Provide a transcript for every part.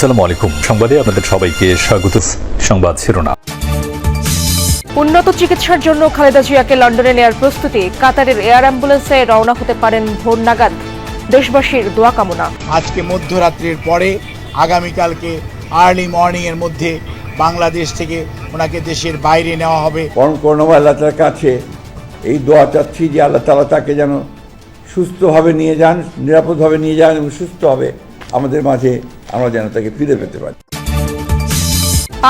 আসসালামু আলাইকুম। সংবাদে আপনাদের সবাইকে স্বাগত। সংবাদ শিরোনাম। উন্নত চিকিৎসার জন্য খালেদা জিয়াকে লন্ডনে নেয়ার প্রস্তুতি। কাতারের এয়ার অ্যাম্বুলেন্সে রওনা হতে পারেন ভোর নাগাদ। দেশবাসীর দোয়া কামনা। আজকে মধ্যরাত্রির পরে আগামীকালকে আর্লি মর্নিং এর মধ্যে বাংলাদেশ থেকে ওনাকে দেশের বাইরে নেওয়া হবে। পরম করুণাময় আল্লাহ তাআলার কাছে এই দোয়া চাচ্ছি যে আল্লাহ তাআলা তাকে যেন সুস্থভাবে নিয়ে যান, নিরাপদভাবে নিয়ে যান এবং সুস্থভাবে আমাদের মাঝে আমরা যেন তাকে ফিরে পেতে পারি।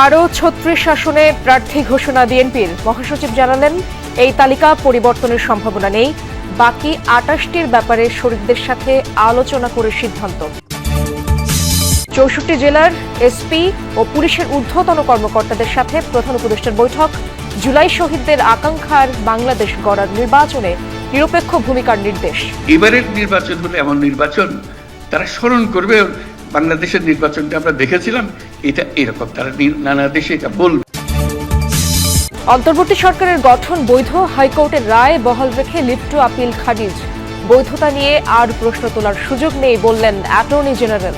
আরও ৩৬ আসনে প্রার্থী ঘোষণা বিএনপির। মহাসচিব জানালেন, এই তালিকা পরিবর্তনের সম্ভাবনা নেই। বাকি ২৮টির ব্যাপারে শরীকদের সাথে আলোচনা করে সিদ্ধান্ত। ৬৪ জেলার এসপি ও পুলিশের ঊর্ধ্বতন কর্মকর্তাদের সাথে প্রধান উপদেষ্টার বৈঠক। জুলাই শহীদদের আকাঙ্ক্ষার বাংলাদেশ গড়ার নির্বাচনে নিরপেক্ষ ভূমিকার নির্দেশ। এবারের নির্বাচন হলে এমন নির্বাচন তারা স্মরণ করবে। বাংলাদেশের নির্বাচনটা আমরা দেখেছিলাম, এটা এরকম তারা নানা দেশে এটা বলবে। অন্তর্বর্তী সরকারের গঠন বৈধ। হাইকোর্টের রায় বহাল রেখে লিভ টু আপিল খারিজ। বৈধতা নিয়ে আর প্রশ্ন তোলার সুযোগ নেই বললেন অ্যাটর্নি জেনারেল।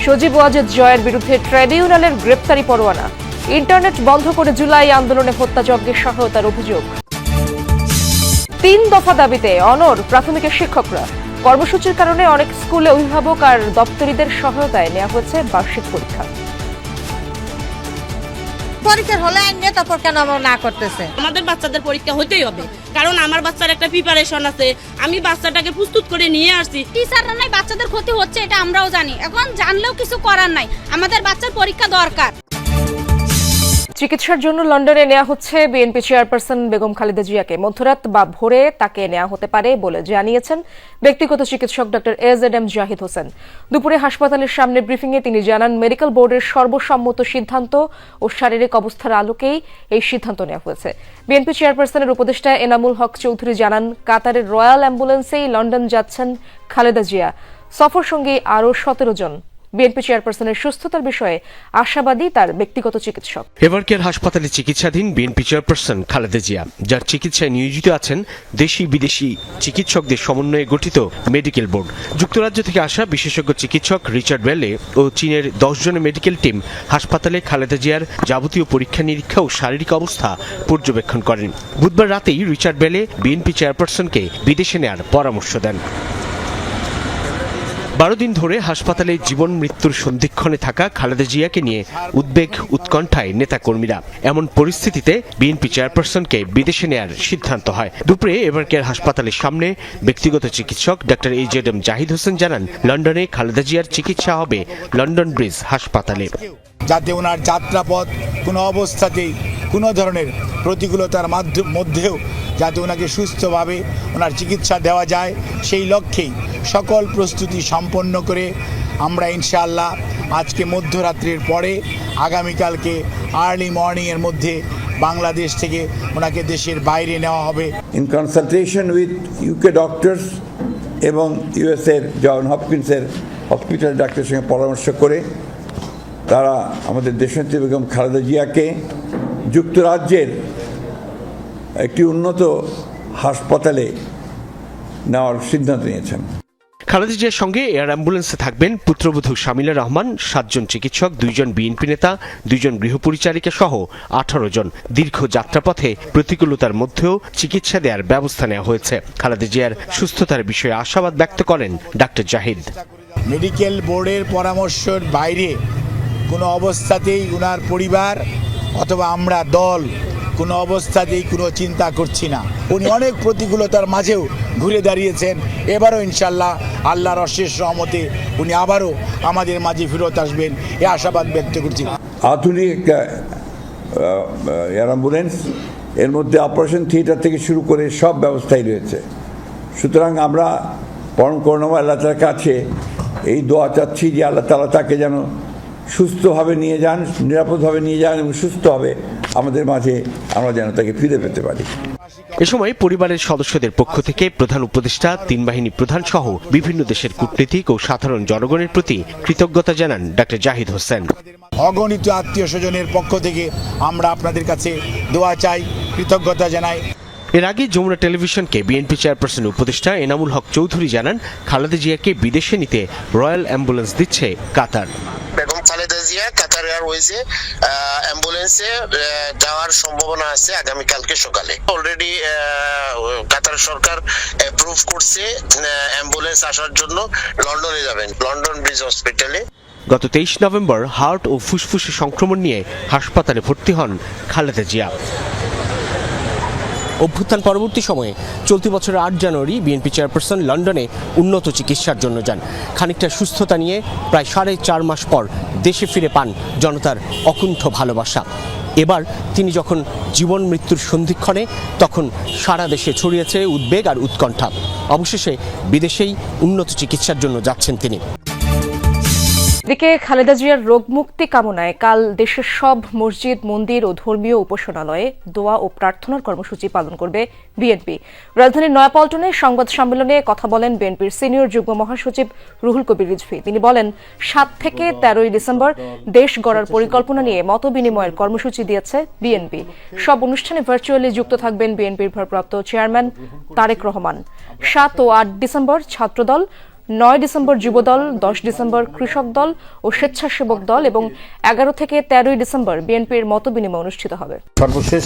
সজীব ওয়াজেদ জয়ের বিরুদ্ধে ট্রাইব্যুনালের গ্রেপ্তারি পরোয়ানা। ইন্টারনেট বন্ধ করে জুলাই আন্দোলনে হত্যাযজ্ঞের সহায়তার অভিযোগ। ৩ দফা দাবিতে অনড় প্রাথমিকের শিক্ষকরা। কর্মসূচির কারণে অনেক স্কুলে অভিভাবক আর দপ্তরিদের সহায়তায় নেওয়া হয়েছে বার্ষিক পরীক্ষা। পরীক্ষার হলে আইনে তারপর কেন আমরা না করতেছে? আমাদের বাচ্চাদের পরীক্ষা হতেই হবে, কারণ আমার বাচ্চার একটা প্রিপারেশন আছে। আমি বাচ্চাটাকে প্রস্তুত করে নিয়ে আসছি। টিচাররা নাই, বাচ্চাদের ক্ষতি হচ্ছে এটা আমরাও জানি। এখন জানলেও কিছু করার নাই, আমাদের বাচ্চার পরীক্ষা দরকার। চিকিৎসার জন্য লন্ডনে নেওয়া হচ্ছে বিএনপি চেয়ারপারসন বেগম খালেদা জিয়াকে। মধ্যরাত বা ভোরে তাকে নেওয়া হতে পারে বলে জানিয়েছেন ব্যক্তিগত চিকিৎসক ডক্টর এজেডএম জাহিদ হোসেন। দুপুরে হাসপাতালের সামনে ব্রিফিংয়ে তিনি জানান, মেডিকেল বোর্ডের সর্বসম্মত সিদ্ধান্ত ও শারীরিক অবস্থার আলোকেই এই সিদ্ধান্ত নেওয়া হয়েছে। বিএনপি চেয়ারপারসনের উপদেষ্টা এনামুল হক চৌধুরী জানান, কাতারের রয়্যাল অ্যাম্বুলেন্সেই লন্ডন যাচ্ছেন খালেদা জিয়া। সফর সঙ্গী আরও ১৭ জন। বিএনপি চেয়ারপারসনের সুস্থতার বিষয়ে আশাবাদী তার ব্যক্তিগত চিকিৎসক। এভারকেয়ার হাসপাতালে চিকিৎসাধীন বিএনপি চেয়ারপারসন খালেদা জিয়া, যার চিকিৎসায় নিয়োজিত আছেন দেশি বিদেশি চিকিৎসকদের সমন্বয়ে গঠিত মেডিকেল বোর্ড। যুক্তরাজ্য থেকে আসা বিশেষজ্ঞ চিকিৎসক রিচার্ড বেলে ও চীনের ১০ জনের মেডিকেল টিম হাসপাতালে খালেদা জিয়ার যাবতীয় পরীক্ষা নিরীক্ষা ও শারীরিক অবস্থা পর্যবেক্ষণ করেন। বুধবার রাতেই রিচার্ড বেলে বিএনপি চেয়ারপারসনকে বিদেশে নেয়ার পরামর্শ দেন। ১২ দিন ধরে হাসপাতালে জীবন মৃত্যুর সন্ধিক্ষণে থাকা খালেদা জিয়াকে নিয়ে উদ্বেগ উৎকণ্ঠায় নেতাকর্মীরা। এমন পরিস্থিতিতে বিএনপি চেয়ারপারসনকে বিদেশে নেয়ার সিদ্ধান্ত হয়। দুপুরে এভারকেয়ার হাসপাতালের সামনে ব্যক্তিগত চিকিৎসক ডক্টর এজেডএম জাহিদ হোসেন জানান, লন্ডনে খালেদা জিয়ার চিকিৎসা হবে লন্ডন ব্রিজ হাসপাতালে। যাতে ওনার যাত্রাপথ কোনো অবস্থাতেই কোনো ধরনের প্রতিকূলতার মধ্যেও যাতে ওনাকে সুস্থভাবে ওনার চিকিৎসা দেওয়া যায়, সেই লক্ষ্যেই সকল প্রস্তুতি সম্পন্ন করে আমরা ইনশাআল্লাহ আজকে মধ্যরাত্রির পরে আগামীকালকে আর্লি মর্নিং এর মধ্যে বাংলাদেশ থেকে ওনাকে দেশের বাইরে নেওয়া হবে। In consultation with UK doctors এবং ইউএসএর জন হপকিন্সের হসপিটাল ডাক্তারের সঙ্গে পরামর্শ করে তারা আমাদের দেশনেত্রী বেগম খালেদা জিয়াকে যুক্তরাজ্যের একটি উন্নত হাসপাতালে নেওয়ার সিদ্ধান্ত নিয়েছেন। খালেদা জিয়ার সঙ্গে এয়ার অ্যাম্বুলেন্সে থাকবেন পুত্রবধূ শামিলা রহমান, ৭ জন চিকিৎসক, 2 জন বিএনপি নেতা, 2 জন গৃহপরিচারিকা সহ 18 জন। দীর্ঘ যাত্রাপথে প্রতিকূলতার মধ্যেও চিকিৎসা দেওয়ার ব্যবস্থা নেওয়া হয়েছে। খালেদা জিয়ার সুস্থতার বিষয়ে আশাবাদ ব্যক্ত করেন ডাক্তার জাহিদ। মেডিকেল বোর্ডের পরামর্শের বাইরে কোনো অবস্থাতেই ওনার পরিবার অথবা আমরা দল কোনো অবস্থাতেই কোনো চিন্তা করছি না। উনি অনেক প্রতিকূলতার মাঝেও ঘুরে দাঁড়িয়েছেন। এবারও ইনশাল্লাহ আল্লাহর অশেষ রহমতে উনি আবারও আমাদের মাঝে ফেরত আসবেন, এ আশাবাদ ব্যক্ত করছি। আধুনিক এয়ার অ্যাম্বুলেন্স, এর মধ্যে অপারেশন থিয়েটার থেকে শুরু করে সব ব্যবস্থাই রয়েছে। সুতরাং আমরা পরম করুণাময় আল্লাহ তাআলার কাছে এই দোয়া চাচ্ছি যে আল্লাহ তাআলা তাকে যেন সুস্থভাবে নিয়ে যান, নিরাপদভাবে নিয়ে যান এবং সুস্থভাবে আমাদের মাঝে আমরা যেন তাকে ফিরে পেতে পারি। এ সময় পরিবারের সদস্যদের পক্ষ থেকে প্রধান উপদেষ্টা, 3 বাহিনী প্রধান সহ বিভিন্ন দেশের কূটনীতিক ও সাধারণ জনগণের প্রতি কৃতজ্ঞতা জানান ডাক্তার জাহিদ হোসেন। অগণিত আত্মীয় স্বজনের পক্ষ থেকে আমরা আপনাদের কাছে দোয়া চাই, কৃতজ্ঞতা জানাই। এর আগে যমুনা টেলিভিশনকে বিএনপি চেয়ারপারসন উপদেষ্টা এনামুল হক চৌধুরী জানান, খালেদা জিয়াকে বিদেশে নিতে রয়্যাল অ্যাম্বুলেন্স দিচ্ছে কাতার। বেগম খালেদা জিয়া কাতার এয়ারওয়েজে অ্যাম্বুলেন্সে যাওয়ার সম্ভাবনা আছে আগামীকালকে সকালে। অলরেডি কাতার সরকার অ্যাপ্রুভ করছে অ্যাম্বুলেন্স আসার জন্য। লন্ডনে যাবেন, লন্ডন ব্রিজ হসপিটালে। গত 23 নভেম্বর হার্ট ও ফুসফুসে সংক্রমণ নিয়ে হাসপাতালে ভর্তি হন খালেদা জিয়া। অভ্যুত্থান পরবর্তী সময়ে চলতি বছরের 8 জানুয়ারি বিএনপি চেয়ারপারসন লন্ডনে উন্নত চিকিৎসার জন্য যান। খানিকটা সুস্থতা নিয়ে প্রায় 4.5 মাস পর দেশে ফিরে পান জনতার অকুণ্ঠ ভালোবাসা। এবার তিনি যখন জীবন মৃত্যুর সন্ধিক্ষণে, তখন সারা দেশে ছড়িয়েছে উদ্বেগ আর উৎকণ্ঠা। অবশেষে বিদেশেই উন্নত চিকিৎসার জন্য যাচ্ছেন তিনি। এদিকে খালেদা জিয়ার রোগমুক্তি কামনায় কাল দেশের সব মসজিদ, মন্দির ও ধর্মীয় উপাসনালয়ে দোয়া ও প্রার্থনার কর্মসূচি পালন করবে বিএনপি। রাজধানীর নয়াপল্টনে সংবাদ সম্মেলনে কথা বলেন বিএনপির সিনিয়র যুগ্ম মহাসচিব রুহুল কবির রিজভী। তিনি বলেন, 7 থেকে 13 ডিসেম্বর দেশ গড়ার পরিকল্পনা নিয়ে মতবিনিময়ের কর্মসূচি দিয়েছে বিএনপি। সব অনুষ্ঠানে ভার্চুয়ালি যুক্ত থাকবেন বিএনপির ভারপ্রাপ্ত চেয়ারম্যান তারেক রহমান। 7 ও 8 ডিসেম্বর ছাত্রদল, 9 ডিসেম্বর যুবদল, 10 ডিসেম্বর কৃষক দল ও স্বেচ্ছাসেবক দল এবং 11 থেকে 13 ডিসেম্বর বিএনপির মতবিনিময় অনুষ্ঠিত হবে। সর্বশেষ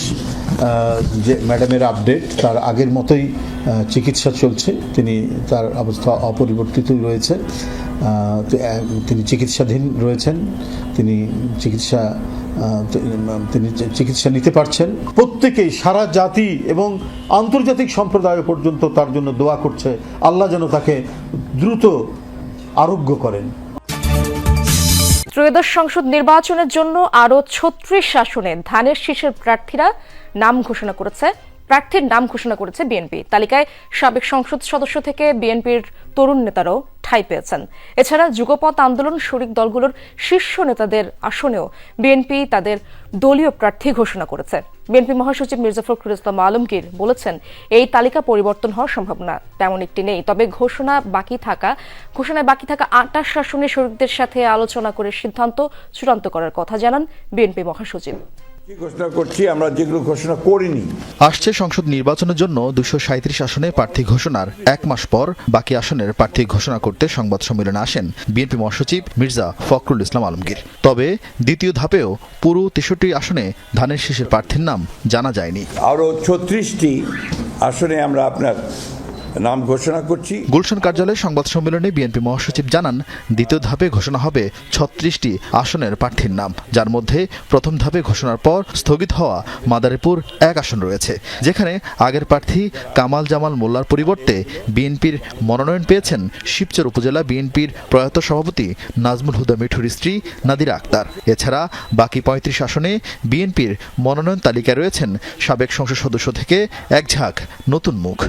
যে ম্যাডামের আপডেট, তার আগের মতোই চিকিৎসা চলছে। তার অবস্থা অপরিবর্তিতই রয়েছে। তিনি চিকিৎসাধীন রয়েছেন। তিনি চিকিৎসা নিতে পারছেন। প্রত্যেকেই, সারা জাতি এবং আন্তর্জাতিক সম্প্রদায় পর্যন্ত তার জন্য দোয়া করছে, আল্লাহ যেন তাকে দ্রুত আরোগ্য করেন। ত্রয়োদশ সংসদ নির্বাচনের জন্য আরও 36 আসনে ধানের শীষের প্রার্থীর নাম ঘোষণা করেছে বিএনপি। তালিকায় সাবেক সংসদ সদস্য থেকে বিএনপির তরুণ নেতারাও ঠাঁই পেয়েছেন। এছাড়া যুগপৎ আন্দোলন শরিক দলগুলোর শীর্ষ নেতাদের আসনেও বিএনপি তাদের দলীয় প্রার্থী ঘোষণা করেছে। বিএনপি মহাসচিব মির্জা ফখরুল ইসলাম আলমগীর বলেছেন, এই তালিকা পরিবর্তন হওয়ার সম্ভাবনা তেমন একটি নেই। তবে ঘোষণায় বাকি থাকা 28 আসনে শরিকদের সাথে আলোচনা করে সিদ্ধান্ত চূড়ান্ত করার কথা জানান বিএনপি মহাসচিব। ঘোষণা করছি, আমরা যেগুলো ঘোষণা করিনি। আসছে সংসদ নির্বাচনের জন্য 237 আসনে প্রার্থী ঘোষণার 1 মাস পর বাকি আসনের প্রার্থী ঘোষণা করতে সংবাদ সম্মেলনে আসেন বিএনপি মহাসচিব মির্জা ফখরুল ইসলাম আলমগীর। তবে দ্বিতীয় ধাপেও পুরো 63 আসনে ধানের শীষের প্রার্থীর নাম জানা যায়নি। আরও 36টি আসনে আমরা আপনার নাম ঘোষণা করছি। গুলশান কার্যালয়ে সংবাদ সম্মেলনে বিএনপি মহাসচিব জানান, দ্বিতীয় ধাপে ঘোষণা হবে 36টি আসনের প্রার্থীর নাম, যার মধ্যে প্রথম ধাপে ঘোষণার পর স্থগিত হওয়া মাদারীপুর 1 আসন রয়েছে, যেখানে আগের প্রার্থী কামাল জামাল মোল্লার পরিবর্তে বিএনপির মনোনয়ন পেয়েছেন শিবচর উপজেলা বিএনপির প্রয়াত সভাপতি নাজমুল হুদা মিঠুর স্ত্রী নাদিরা আক্তার। এছাড়া বাকি 35 আসনে বিএনপির মনোনয়ন তালিকায় রয়েছেন সাবেক সংসদ সদস্য থেকে এক ঝাঁক নতুন মুখ।